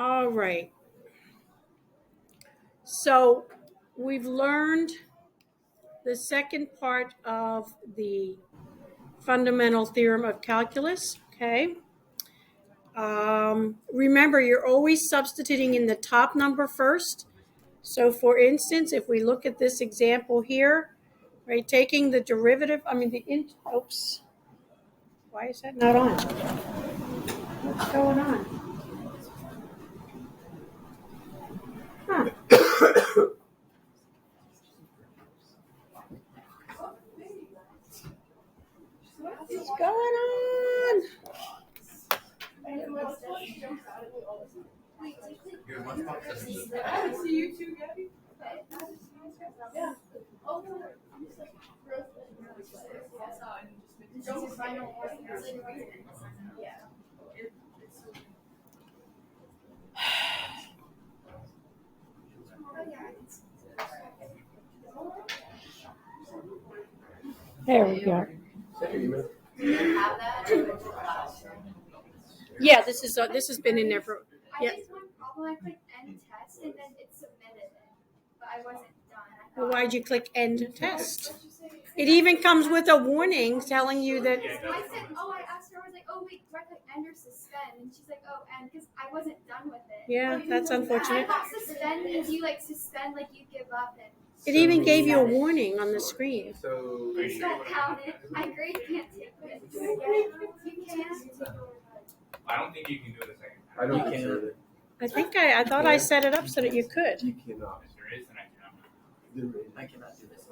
All right. So we've learned the second part of the fundamental theorem of calculus, okay? Remember, you're always substituting in the top number first. So for instance, if we look at this example here, right, taking the derivative, oops, why is that not on? What's going on? Huh. What's going on? I see you too, Gabby. Yeah. There we go. Yeah, this has been in there for. Yeah. I think one problem, I clicked end test and then it submitted it, but I wasn't done. Well, why'd you click end test? It even comes with a warning telling you that. I asked her, I was like, oh wait, do I click end or suspend? And she's like, oh, end, because I wasn't done with it. Yeah, that's unfortunate. I thought suspend means you suspend, you give up and. It even gave you a warning on the screen. So don't count it. My grade can't take it. You can. I don't think you can do it a second time. I don't think so. I thought I set it up so that you could. You cannot. If there is, then I cannot. I cannot do this.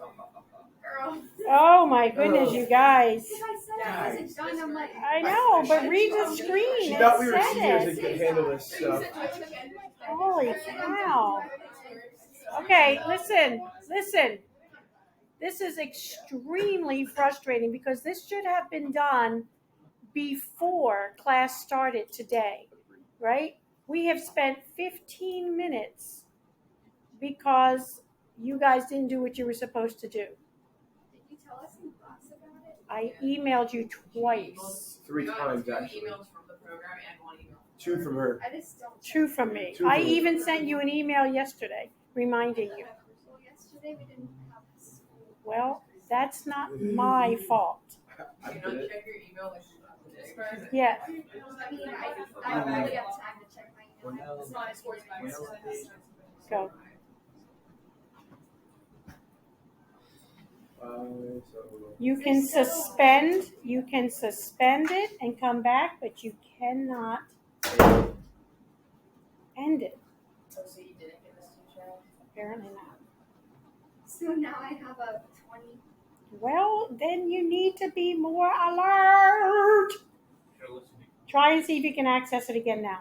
Girl. Oh my goodness, you guys. Because I said I wasn't done, I'm like. I know, but read the screen. She It thought we were said seniors it. and could handle this stuff. Holy cow. Okay, listen. This is extremely frustrating because this should have been done before class started today, right? We have spent 15 minutes because you guys didn't do what you were supposed to do. Did you tell us in class about it? I emailed you twice. 3 times actually. 2 emails from the program and 1 email. 2 from her. I just don't. 2 from me. 2 from I me. even sent you an email yesterday reminding you. Well, yesterday we didn't have school. Well, that's not my fault. I You did don't it. check your email today. Yeah. I mean, I don't really have time to check my email. It's not a sports bias. Go. You can suspend it and come back, but you cannot end it. Oh, so you didn't get this teacher? Apparently not. So now I have a 20. Well, then you need to be more alert. You're listening. Try and see if you can access it again now.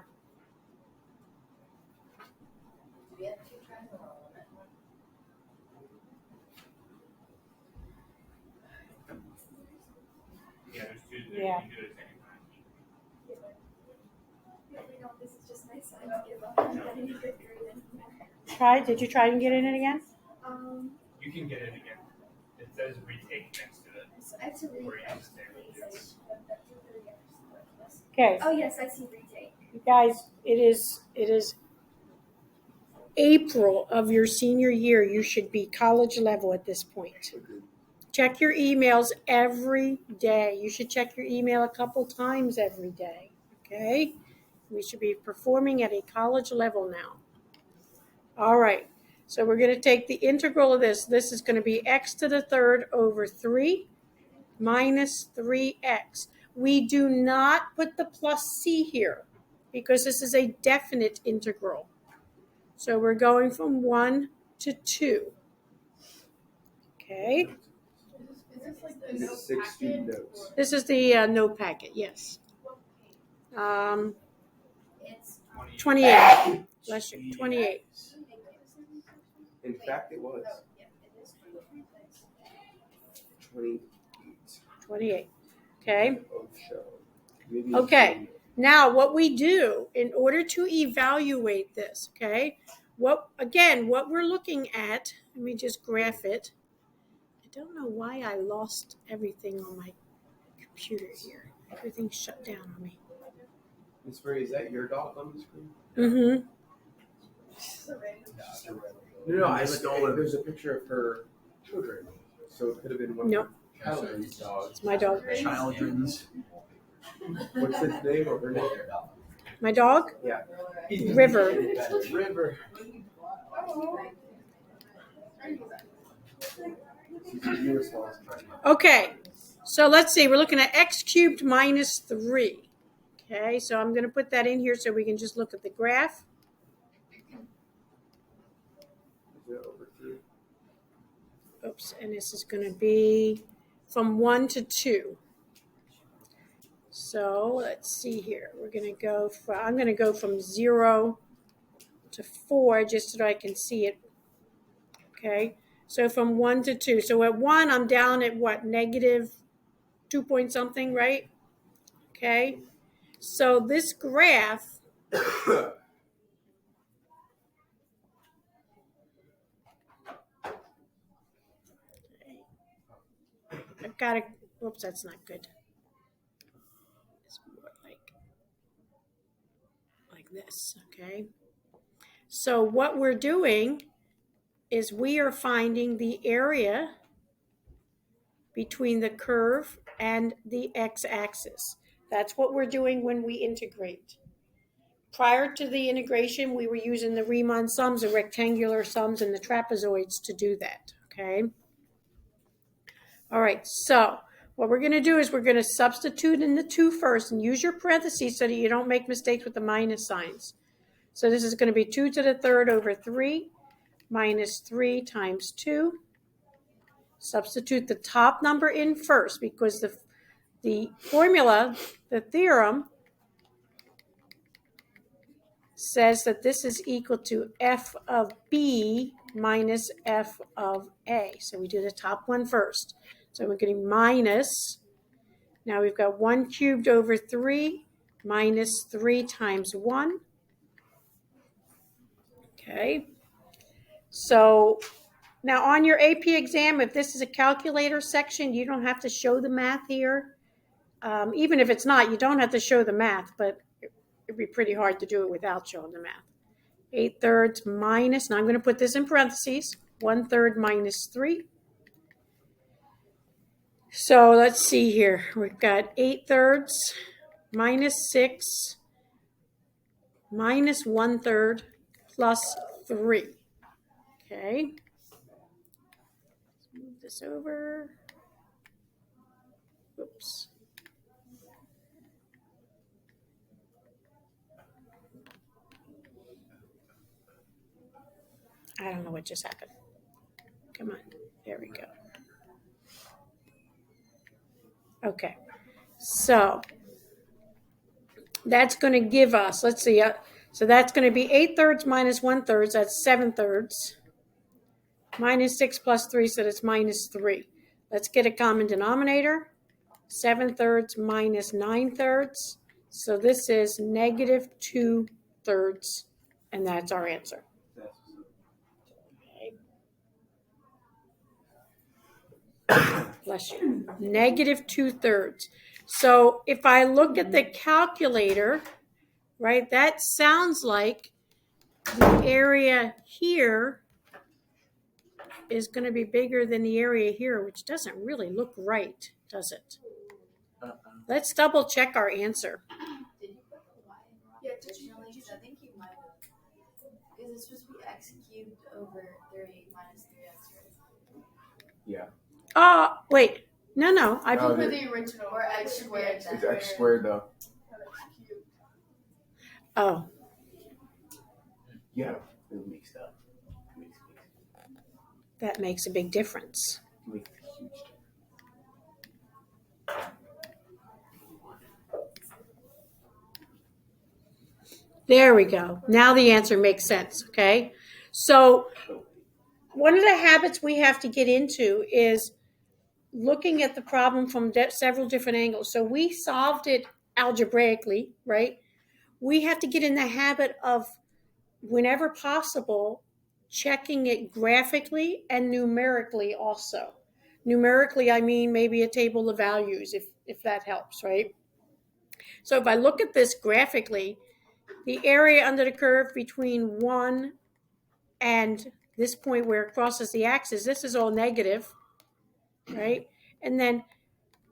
Do we have 2 tries or 1? Yeah, there's 2. Yeah. You can do it a second time. Really don't. This is just my sign to give up. I'm not any good grade anymore. Did you try and get in it again? You can get it again. It says retake next to it. So I have to read. Where you have to stay. Okay. Oh yes, I see retake. You guys, it is April of your senior year. You should be college level at this point. Check your emails every day. You should check your email a couple times every day. Okay? We should be performing at a college level now. All right. So we're going to take the integral of this. This is going to be x to the third over 3 minus 3x. We do not put the plus c here because this is a definite integral. So we're going from 1 to 2. Okay. Is this 6 student notes. This is the note packet, yes. It's 28. Bless you. 28. In fact, it was. it is 28. 28. Okay. Oh, show. Maybe Okay. Now, what we do in order to evaluate this, okay, what we're looking at, let me just graph it. I don't know why I lost everything on my computer here. Everything's shut down on me. Miss Ray, is that your dog on the screen? Mm-hmm. No, I stole it. There's a picture of her children, so it could have been one Nope. of Children's dogs. It's my dog. Children's. What's his name or her name? My dog? Yeah. River. River. Okay, so let's see. We're looking at x cubed minus 3. Okay, so I'm going to put that in here so we can just look at the graph. Is it over 3? Oops, and this is going to be from 1 to 2. So let's see here. We're going to go from, I'm going to go from 0 to 4 just so that I can see it. Okay, so from 1 to 2. So at 1, I'm down at what? Negative 2 point something, right? Okay, so this graph, I've got to, whoops, that's not good. It's more like this, okay? So what we're doing is we are finding the area between the curve and the x-axis. That's what we're doing when we integrate. Prior to the integration, we were using the Riemann sums, the rectangular sums, and the trapezoids to do that, okay? All right, so what we're going to do is we're going to substitute in the 2 first and use your parentheses so that you don't make mistakes with the minus signs. So this is going to be 2 to the 3rd over 3 minus 3 times 2. Substitute the top number in first because the formula, the theorem, says that this is equal to f of b minus f of a. So we do the top one first. So we're getting minus, now we've got 1 cubed over 3 minus 3 times 1. Okay. So now on your AP exam, if this is a calculator section, you don't have to show the math here. Even if it's not, you don't have to show the math, but it'd be pretty hard to do it without showing the math. 8/3 minus, now I'm going to put this in parentheses, 1/3 minus 3. So let's see here. We've got 8/3 minus 6 minus 1/3 plus 3. Okay. Let's move this over. Oops. I don't know what just happened. Come on. There we go. Okay. So that's going to give us, let's see, so that's going to be 8/3 minus 1/3, that's 7/3, minus 6 plus 3, so that's minus 3. Let's get a common denominator. 7/3 minus 9/3, so this is negative 2/3, and that's our answer. Okay. Bless you. Negative 2/3. So if I look at the calculator, right, that sounds like the area here is going to be bigger than the area here, which doesn't really look right, does it? Let's double check our answer. Did you put the y in wrong? Yeah, Originally, 'cause I think you might have. Is it supposed to be x cubed over 3 minus 3x, right? Yeah. Wait. No. No, For the- the original, or x squared. It's x squared though. Oh, Yeah. It makes that. that makes a big difference. Makes a huge difference. There we go. Now the answer makes sense, okay? So one of the habits we have to get into is looking at the problem from several different angles. So we solved it algebraically, right? We have to get in the habit of, whenever possible, checking it graphically and numerically also. Numerically, I mean maybe a table of values, if that helps, right? So if I look at this graphically, the area under the curve between 1 and this point where it crosses the axis, this is all negative, right? And then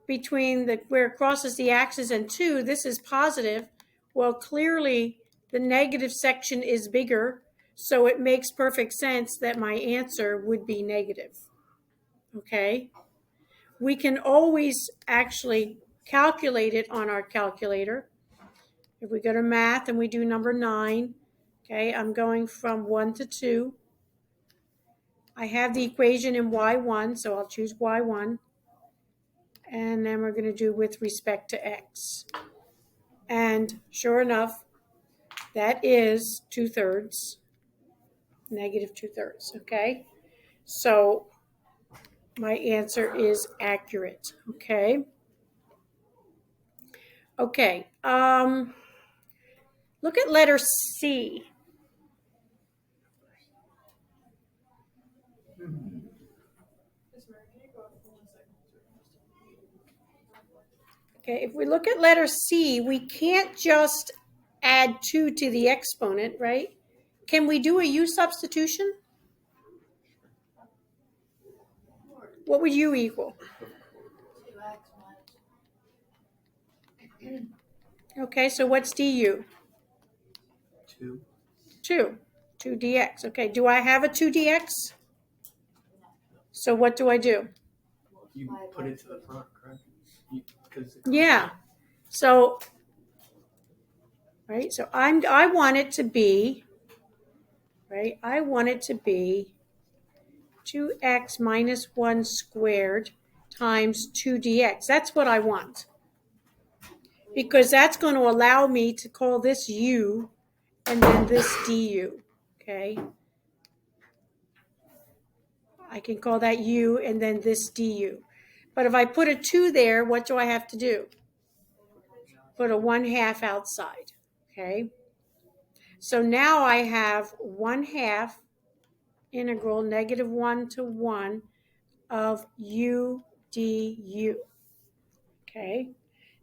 between where it crosses the axis and 2, this is positive. Well, clearly the negative section is bigger, so it makes perfect sense that my answer would be negative. Okay? We can always actually calculate it on our calculator. If we go to math and we do number 9, okay, I'm going from 1 to 2. I have the equation in y1, so I'll choose y1. And then we're going to do with respect to x. And sure enough, that is 2/3, negative 2/3, okay? So my answer is accurate, okay? Okay, look at letter C. Okay, if we look at letter C, we can't just add 2 to the exponent, right? Can we do a u substitution? What would u equal? 2x minus. Okay, so what's du? 2. 2. 2 dx. Okay, do I have a 2 dx? So what do I do? You put it to the front, correct? Yeah. So, right, so I want it to be, right, I want it to be 2x minus 1 squared times 2 dx. That's what I want. Because that's going to allow me to call this u and then this du, okay? I can call that u and then this du. But if I put a 2 there, what do I have to do? Put a 1/2 outside, okay? So now I have 1/2 integral negative 1 to 1 of u du, okay?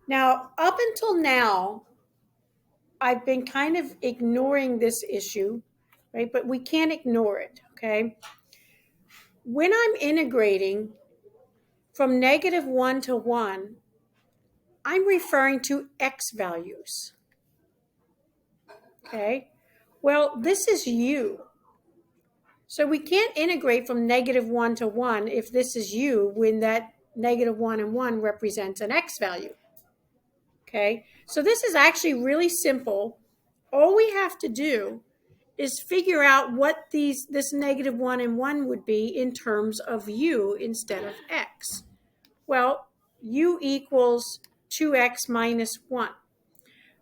Now, up until now, I've been kind of ignoring this issue, right? But we can't ignore it, okay? When I'm integrating from negative 1 to 1, I'm referring to x values, okay? Well, this is u. So we can't integrate from negative 1 to 1 if this is u when that negative 1 and 1 represents an x value, okay? So this is actually really simple. All we have to do is figure out what this negative 1 and 1 would be in terms of u instead of x. Well, u equals 2x minus 1.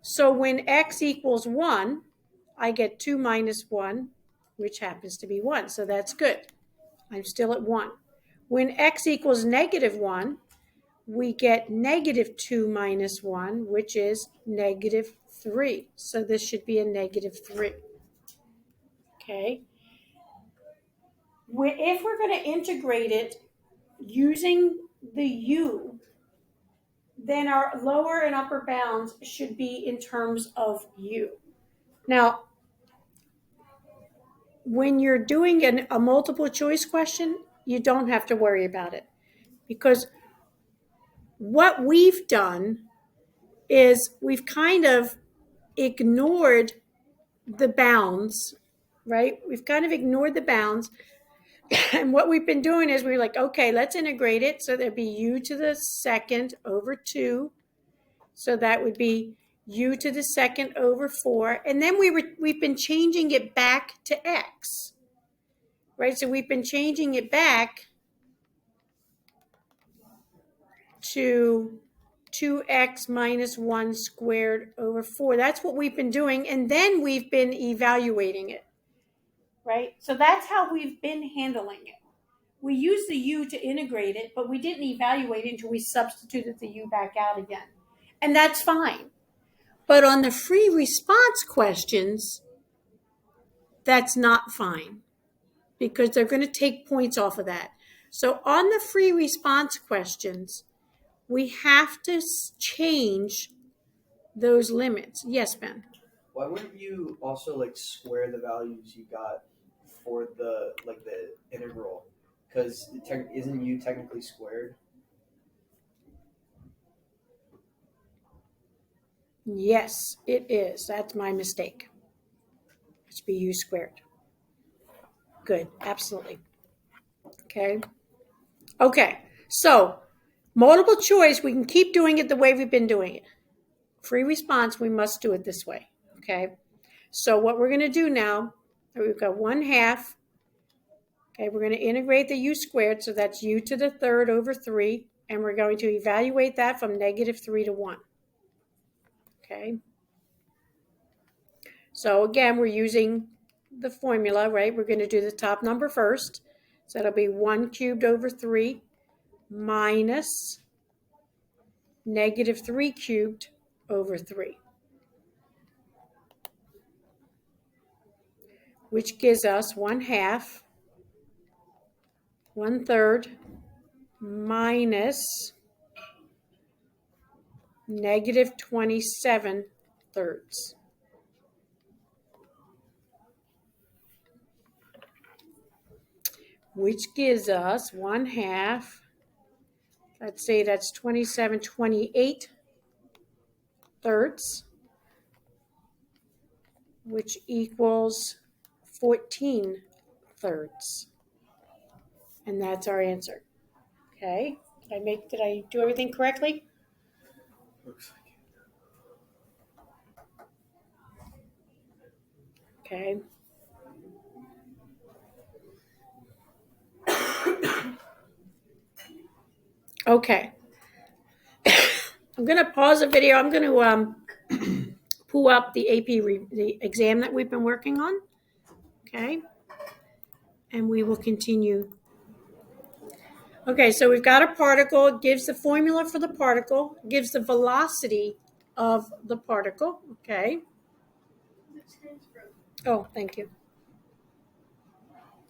So when x equals 1, I get 2 minus 1, which happens to be 1. So that's good. I'm still at 1. When x equals negative 1, we get negative 2 minus 1, which is negative 3. So this should be a negative 3. Okay. If we're going to integrate it using the u, then our lower and upper bounds should be in terms of u. Now, when you're doing a multiple choice question, you don't have to worry about it, because what we've done is we've kind of ignored the bounds, right? We've kind of ignored the bounds. And what we've been doing is we're like, okay, let's integrate it. So there'd be u to the second over 2. So that would be u to the second over 4. And then we've been changing it back to x, right? So we've been changing it back to 2x minus 1 squared over 4. That's what we've been doing. And then we've been evaluating it, right? So that's how we've been handling it. We used the u to integrate it, but we didn't evaluate it until we substituted the u back out again. And that's fine. But on the free response questions, that's not fine, because they're going to take points off of that. So on the free response questions, we have to change those limits. Yes, Ben? Why wouldn't you also like square the values you got for the integral? Because isn't u technically squared? Yes, it is. That's my mistake. It should be u squared. Good, absolutely. Okay. Okay, so multiple choice, we can keep doing it the way we've been doing it. Free response, we must do it this way. Okay. So what we're going to do now, we've got 1/2. Okay, we're going to integrate the u squared, so that's u to the third over 3, and we're going to evaluate that from -3 to 1. Okay. So again, we're using the formula, right? We're going to do the top number first. So that'll be 1 cubed over 3 minus -3 cubed over 3, which gives us 1/2, 1/3 minus -27 thirds. Which gives us 1/2, let's say that's 28 thirds, which equals 14 thirds. And that's our answer. Okay, did I do everything correctly? Looks like it. Okay. Okay. I'm going to pause the video. I'm going to pull up the the exam that we've been working on. Okay. And we will continue. Okay, so we've got a particle. It gives the formula for the particle, gives the velocity of the particle. Okay. Oh, thank you.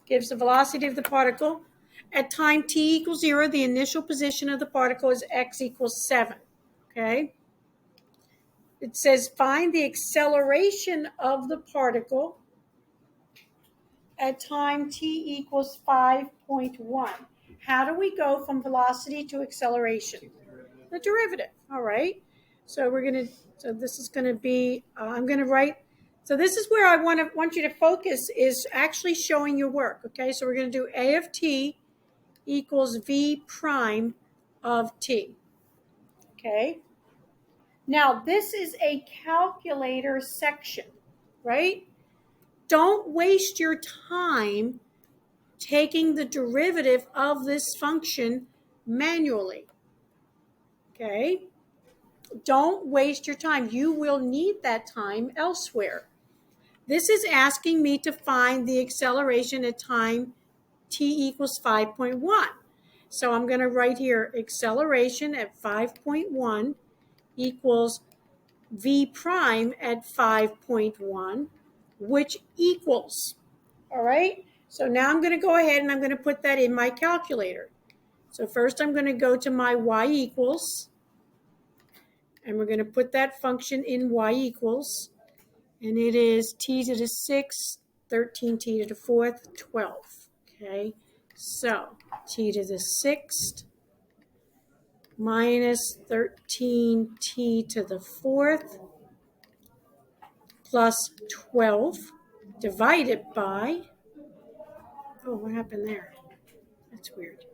Gives the velocity of the particle. At time t equals 0, the initial position of the particle is x equals 7. Okay. It says find the acceleration of the particle at time t equals 5.1. How do we go from velocity to acceleration? The derivative. All right. So this is going to be, I'm going to write, so this is where I want you to focus, is actually showing your work. Okay. So we're going to do A of t equals v prime of t. Okay. Now this is a calculator section, right? Don't waste your time taking the derivative of this function manually. Okay? Don't waste your time. You will need that time elsewhere. This is asking me to find the acceleration at time t equals 5.1. So I'm going to write here acceleration at 5.1 equals v prime at 5.1, which equals, all right? So now I'm going to go ahead and I'm going to put that in my calculator. So first I'm going to go to my y equals, and we're going to put that function in y equals, and it is t to the 6th, 13t to the 4th, 12. Okay, so t to the 6th minus 13t to the 4th plus 12 divided by, oh, what happened there? That's weird.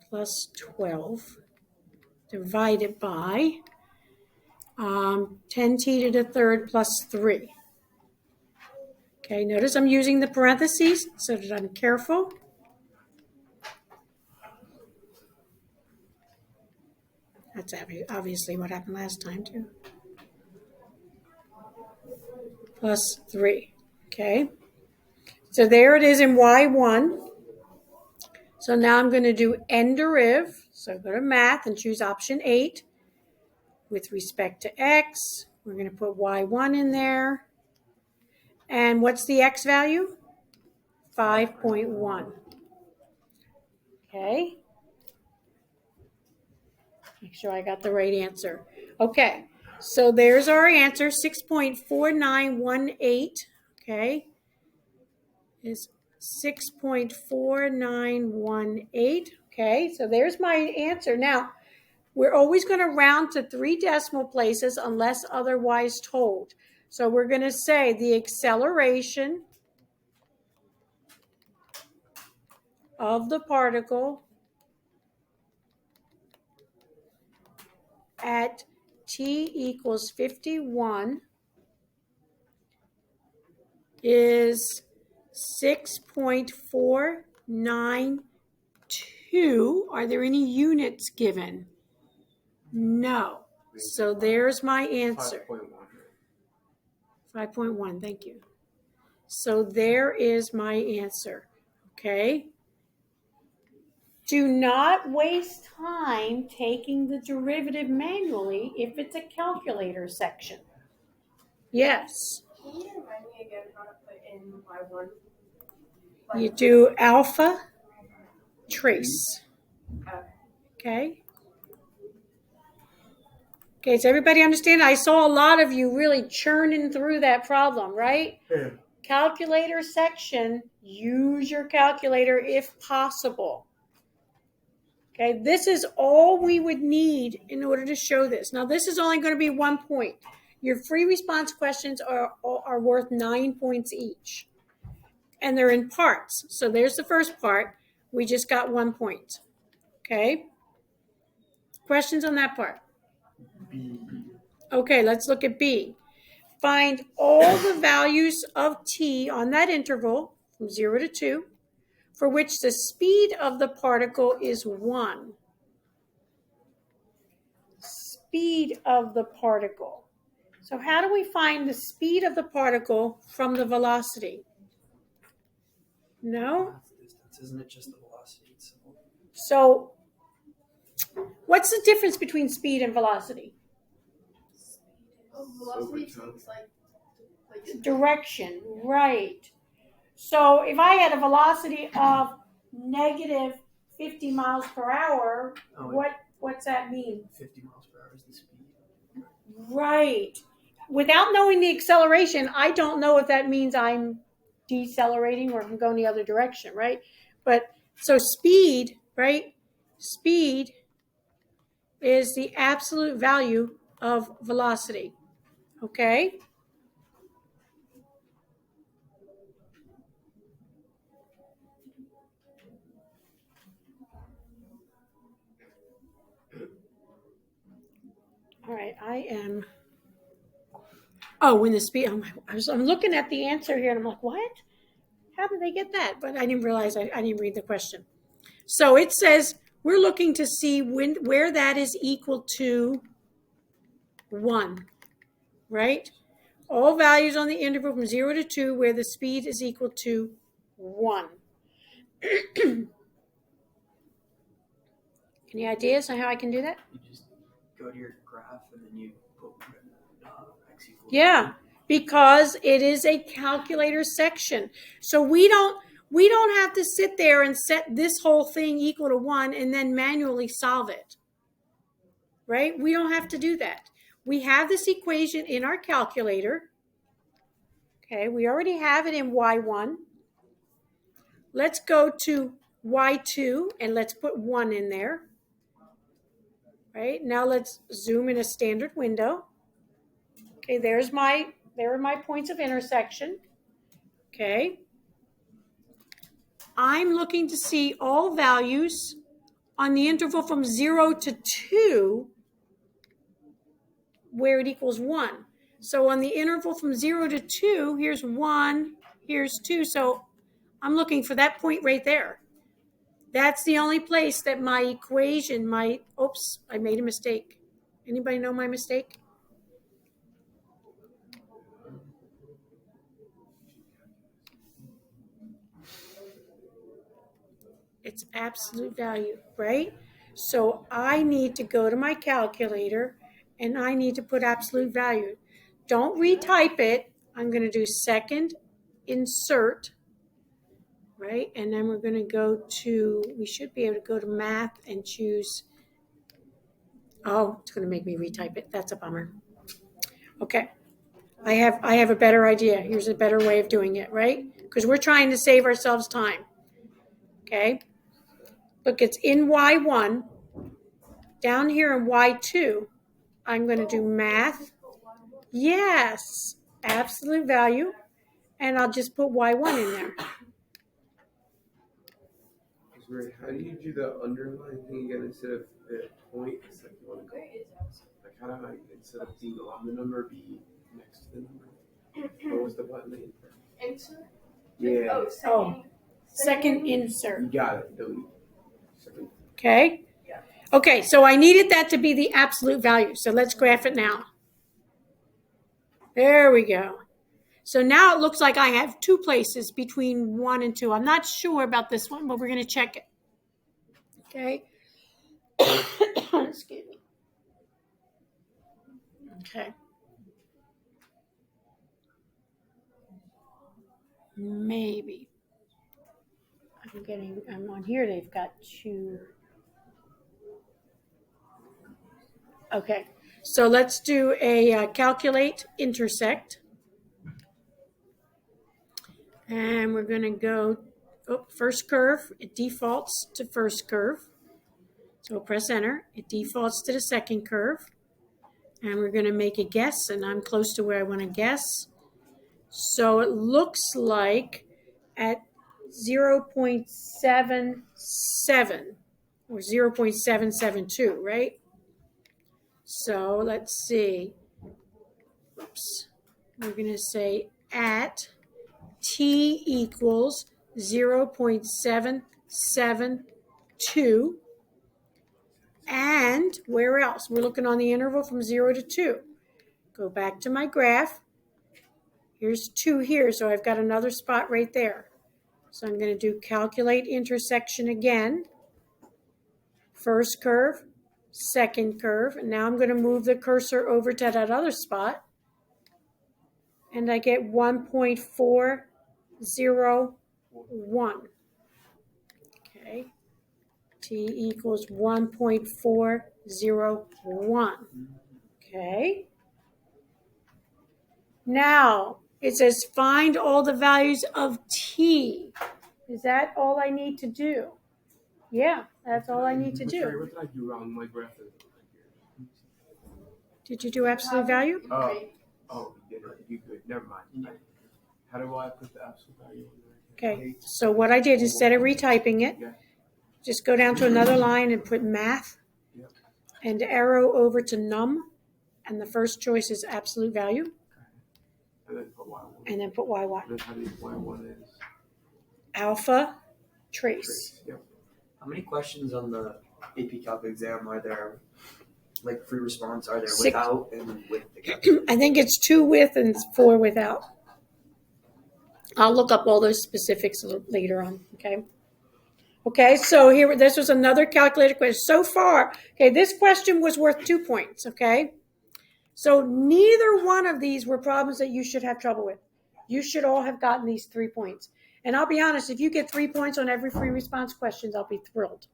Plus 12 divided by 10t to the 3rd plus 3. Okay, notice I'm using the parentheses so that I'm careful. That's obviously what happened last time too. Plus 3. Okay, so there it is in y1. So now I'm going to do n deriv. So go to math and choose option 8. With respect to x, we're going to put y1 in there. And what's the x value? 5.1. Okay. Make sure I got the right answer. Okay, so there's our answer, 6.4918, okay, is 6.4918, okay, so there's my answer. Now, we're always going to round to 3 decimal places unless otherwise told. So we're going to say the acceleration of the particle at t equals 51 is 6.492. Are there any units given? No. So there's my answer. 5.1. 5.1, thank you. So there is my answer, okay? Do not waste time taking the derivative manually if it's a calculator section. Yes. Can you remind me again how to put in Y1? You do alpha trace. Okay. Okay, does everybody understand? I saw a lot of you really churning through that problem, right? Yeah. Calculator section, use your calculator if possible. Okay, this is all we would need in order to show this. Now, this is only going to be 1 point. Your free response questions are worth 9 points each. And they're in parts. So there's the first part. We just got 1 point. Okay? Questions on that part? B. Okay, let's look at B. Find all the values of t on that interval from 0 to 2 for which the speed of the particle is 1. Speed of the particle. So how do we find the speed of the particle from the velocity? No? Distance, isn't it just the velocity itself? So what's the difference between speed and velocity? Velocity takes like Direction, right. So if I had a velocity of negative 50 miles per hour, what's that mean? 50 miles per hour is the speed. Right. Without knowing the acceleration, I don't know if that means I'm decelerating or if I'm going the other direction, right? But so speed, right? Speed is the absolute value of velocity. Okay? All right, when the speed, I'm looking at the answer here and I'm like, what? How did they get that? But I didn't realize I didn't read the question. So it says we're looking to see where that is equal to 1, right? All values on the interval from 0 to 2 where the speed is equal to 1. Any ideas on how I can do that? You just go to your graph and then you put x equals. Yeah, because it is a calculator section. So we don't have to sit there and set this whole thing equal to 1 and then manually solve it. Right? We don't have to do that. We have this equation in our calculator. Okay, we already have it in Y1. Let's go to Y2 and let's put 1 in there. Right? Now let's zoom in a standard window. Okay, there are my points of intersection. Okay. I'm looking to see all values on the interval from 0 to 2 where it equals 1. So on the interval from 0 to 2, here's 1, here's 2. So I'm looking for that point right there. That's the only place that my equation might, oops, I made a mistake. Anybody know my mistake? It's absolute value, right? So I need to go to my calculator and I need to put absolute value. Don't retype it. I'm going to do second insert, right? And then we're going to go to, we should be able to go to math and choose Oh, it's going to make me retype it. That's a bummer. Okay. I have a better idea. Here's a better way of doing it, right? Because we're trying to save ourselves time. Okay. Look, it's in Y1. Down here in Y2, I'm going to do math. Yes, absolute value. And I'll just put Y1 in there. How do you do the underline thing again instead of the point? It's like you want to go. Like how do I, instead of being on the number, be next to the number? What was the button name? Insert? Yeah. Oh, second insert. You got it. Delete. Second. Okay. Okay, so I needed that to be the absolute value. So let's graph it now. There we go. So now it looks like I have two places between 1 and 2. I'm not sure about this one, but we're going to check it. Okay. Excuse me. Okay. Maybe. I'm on here. They've got 2. Okay. So let's do a calculate intersect. And we're going to go first curve. It defaults to first curve. So we'll press enter. It defaults to the second curve. And we're going to make a guess. And I'm close to where I want to guess. So it looks like at 0.77 or 0.772, right? So let's see. Oops. We're going to say at t equals 0.772. And where else? We're looking on the interval from 0 to 2. Go back to my graph. Here's 2 here, so I've got another spot right there. So I'm going to do calculate intersection again. First curve, second curve. And now I'm going to move the cursor over to that other spot. And I get 1.401. Okay. T equals 1.401. Okay. Now, it says find all the values of t. Is that all I need to do? Yeah, that's all I need to do. What did I do wrong? My graph is Did you do absolute value? Oh, you did it. You good. Never mind. How do I put the absolute value in there? Okay, so what I did, instead of retyping it, just go down to another line and put math and arrow over to num. And the first choice is absolute value. And then put Y1. And then put Y1. And then how do you Y1 is? Alpha trace. Yep. How many questions on the AP Calc exam are there? Like free response, are there 6. without and with the calculator? I think it's 2 with and 4 without. I'll look up all those specifics later on, okay? Okay, so here, this was another calculated question. So far, okay, this question was worth 2 points, okay? So neither one of these were problems that you should have trouble with. You should all have gotten these 3 points. And I'll be honest, if you get 3 points on every free response questions, I'll be thrilled.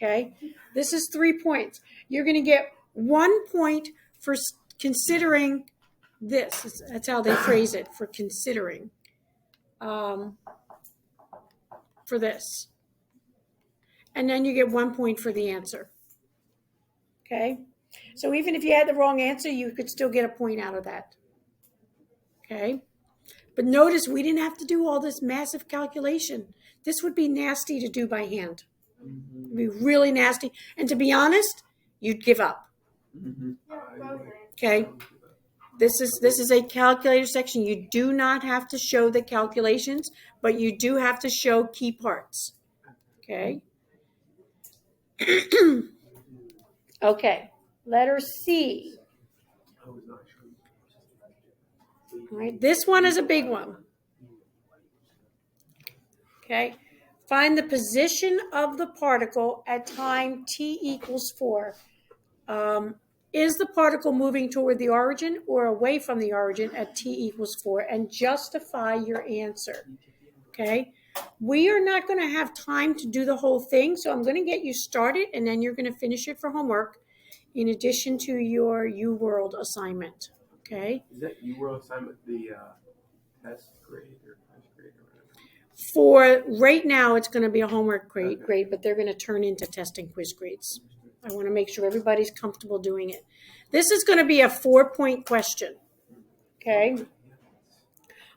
Okay, this is 3 points. You're going to get 1 point for considering this. That's how they phrase it, for considering. For this. And then you get 1 point for the answer. Okay, so even if you had the wrong answer, you could still get a point out of that. Okay, but notice we didn't have to do all this massive calculation. This would be nasty to do by hand. It'd be really nasty. And to be honest, you'd give up. Okay. This is a calculator section. You do not have to show the calculations, but you do have to show key parts. Okay. Okay. Letter C. All right. This one is a big one. Okay. Find the position of the particle at time t equals 4. Is the particle moving toward the origin or away from the origin at t equals 4? And justify your answer. Okay? We are not going to have time to do the whole thing, so I'm going to get you started, and then you're going to finish it for homework. in addition to your UWorld assignment. Okay? Is that UWorld assignment the test grade or test grade or whatever? For right now, it's going to be a homework grade, but they're going to turn into testing quiz grades. I want to make sure everybody's comfortable doing it. This is going to be a 4-point question. Okay?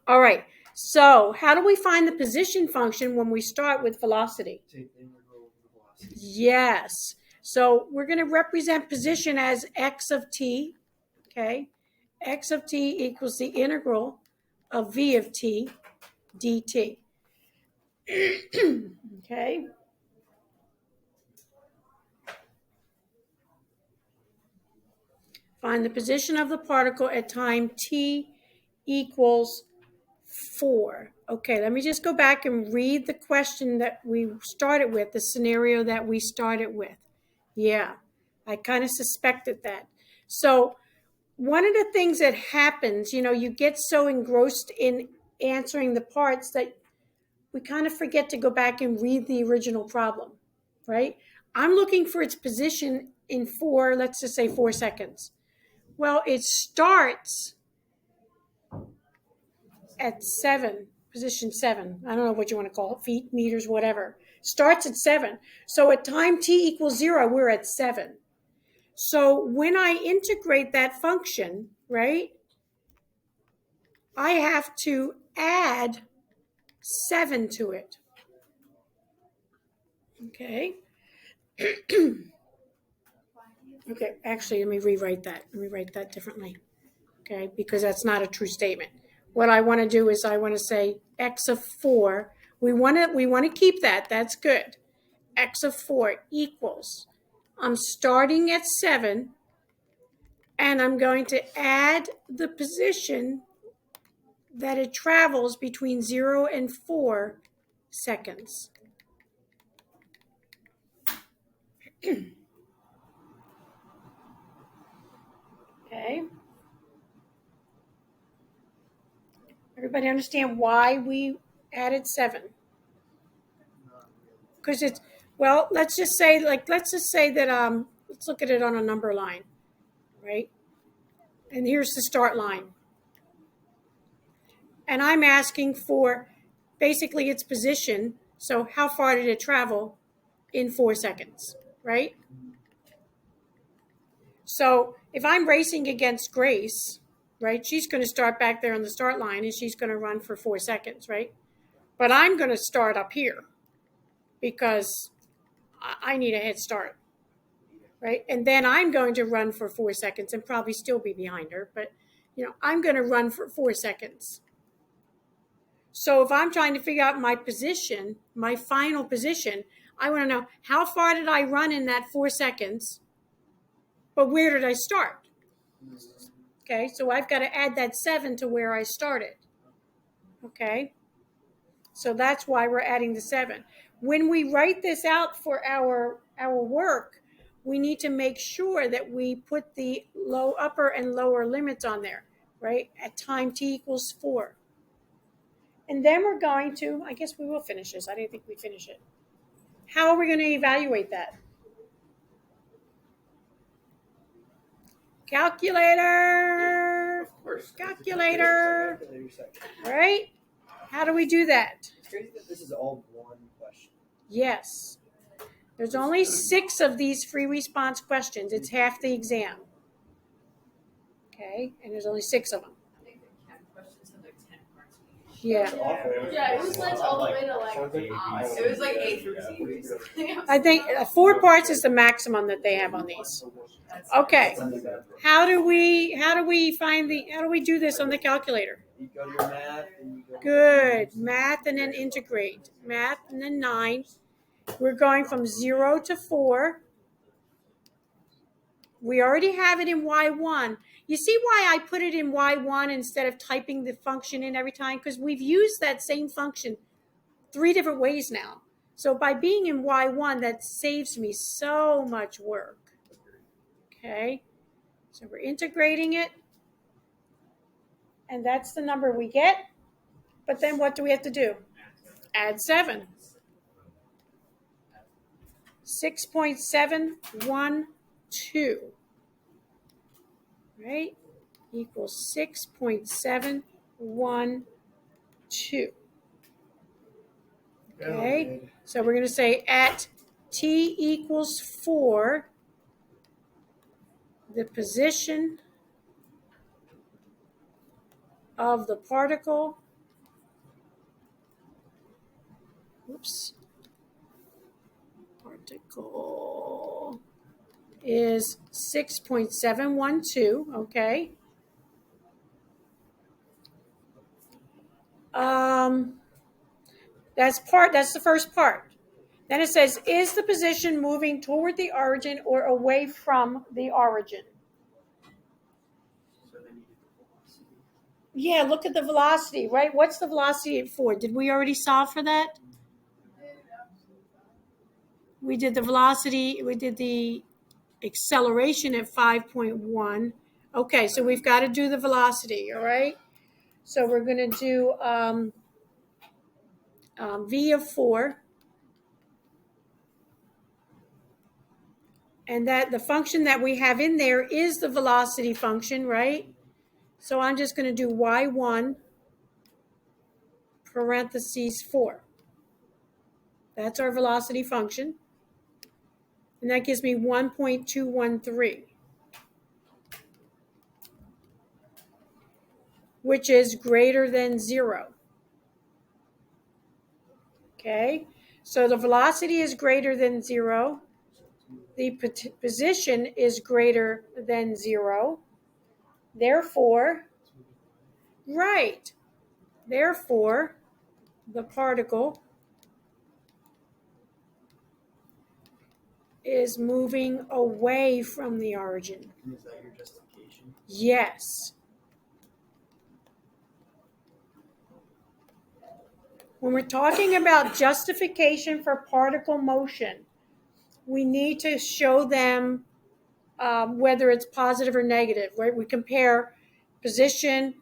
All right. So how do we find the position function when we start with velocity? Take the integral of the velocity. Yes. So we're going to represent position as x of t. Okay? X of t equals the integral of v of t dt. Okay? Find the position of the particle at time t equals 4. Okay, let me just go back and read the question that we started with, the scenario that we started with. Yeah, I kind of suspected that. So one of the things that happens, you get so engrossed in answering the parts that we kind of forget to go back and read the original problem, right? I'm looking for its position in 4, let's just say 4 seconds. Well, it starts at 7, position 7. I don't know what you want to call it, feet, meters, whatever. Starts at 7. So at time t equals 0, we're at 7. So when I integrate that function, right, I have to add 7 to it. Okay. Okay, actually, let me rewrite that. Let me write that differently. Okay, because that's not a true statement. What I want to do is I want to say x of 4. We want to keep that. That's good. X of 4 equals. I'm starting at 7, and I'm going to add the position that it travels between 0 and 4 seconds. Okay. Everybody understand why we added 7? Because it's, well, let's just say that, let's look at it on a number line, right? And here's the start line. And I'm asking for basically its position. So how far did it travel in 4 seconds, right? So if I'm racing against Grace, right, she's going to start back there on the start line and she's going to run for 4 seconds, right? But I'm going to start up here because I need a head start, right? And then I'm going to run for 4 seconds and probably still be behind her, but I'm going to run for 4 seconds. So if I'm trying to figure out my position, my final position, I want to know how far did I run in that 4 seconds, but where did I start? Okay, so I've got to add that 7 to where I started. Okay, so that's why we're adding the 7. When we write this out for our work, we need to make sure that we put the upper and lower limits on there, right? At time t equals 4. And then we're going to, I guess we will finish this. I didn't think we'd finish it. How are we going to evaluate that? Calculator. Of course. Calculator. Calculator section. Right? How do we do that? It's crazy that this is all one question. Yes. There's only 6 of these free response questions. It's half the exam. Okay? And there's only 6 of them. I think the 10 questions have like 10 parts each. Yeah. That's awful. Yeah, it was like all the way to Sounds like like It was like A through Z basically. I think 4 parts is the maximum that they have on these. Okay. How do we do this on the calculator? You go to your math and you go. Good. Math and then integrate. Math and then 9. We're going from 0 to 4. We already have it in Y1. You see why I put it in Y1 instead of typing the function in every time? Because we've used that same function 3 different ways now. So by being in Y1, that saves me so much work. Okay, so we're integrating it. And that's the number we get. But then what do we have to do? Add 7. 6.712. right? Equals 6.712. Okay, so we're going to say at t equals 4, the position of the particle, particle is 6.712, okay? That's the first part. Then it says, is the position moving toward the origin or away from the origin? So then you get the velocity. Yeah, look at the velocity, right? What's the velocity at 4? Did we already solve for that? We did the velocity, we did the acceleration at 5.1. Okay, so we've got to do the velocity, all right? So we're going to do v of 4. And that the function that we have in there is the velocity function, right? So I'm just going to do y1 parentheses 4. That's our velocity function. And that gives me 1.213, which is greater than 0. Okay, so the velocity is greater than 0. The position is greater than 0. Therefore, right, therefore, the particle is moving away from the origin. And is that your justification? Yes. When we're talking about justification for particle motion, we need to show them whether it's positive or negative, right? We compare position,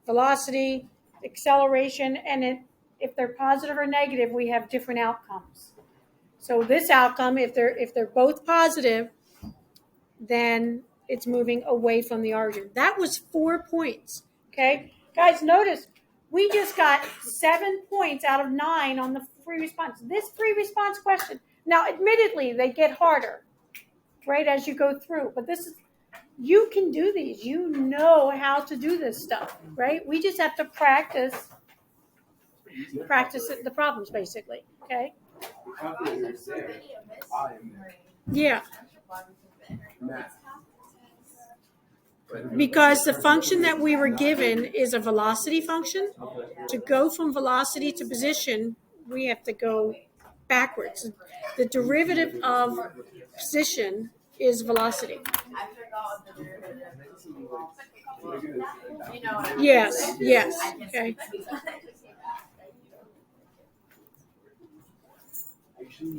velocity, acceleration, and if they're positive or negative, we have different outcomes. So this outcome, if they're both positive, then it's moving away from the origin. That was 4 points. Okay, guys, notice we just got 7 points out of 9 on the free response. This free response question. Now, admittedly, they get harder, right, as you go through. But this is, you can do these. You know how to do this stuff, right? We just have to practice the problems, basically. Okay. The calculator is there. I am there. Yeah. Math. But Because the function that we were given is a velocity function. To go from velocity to position, we have to go backwards. The derivative of position is velocity. I forgot the derivative. You know what I mean? Yes, yes. Okay.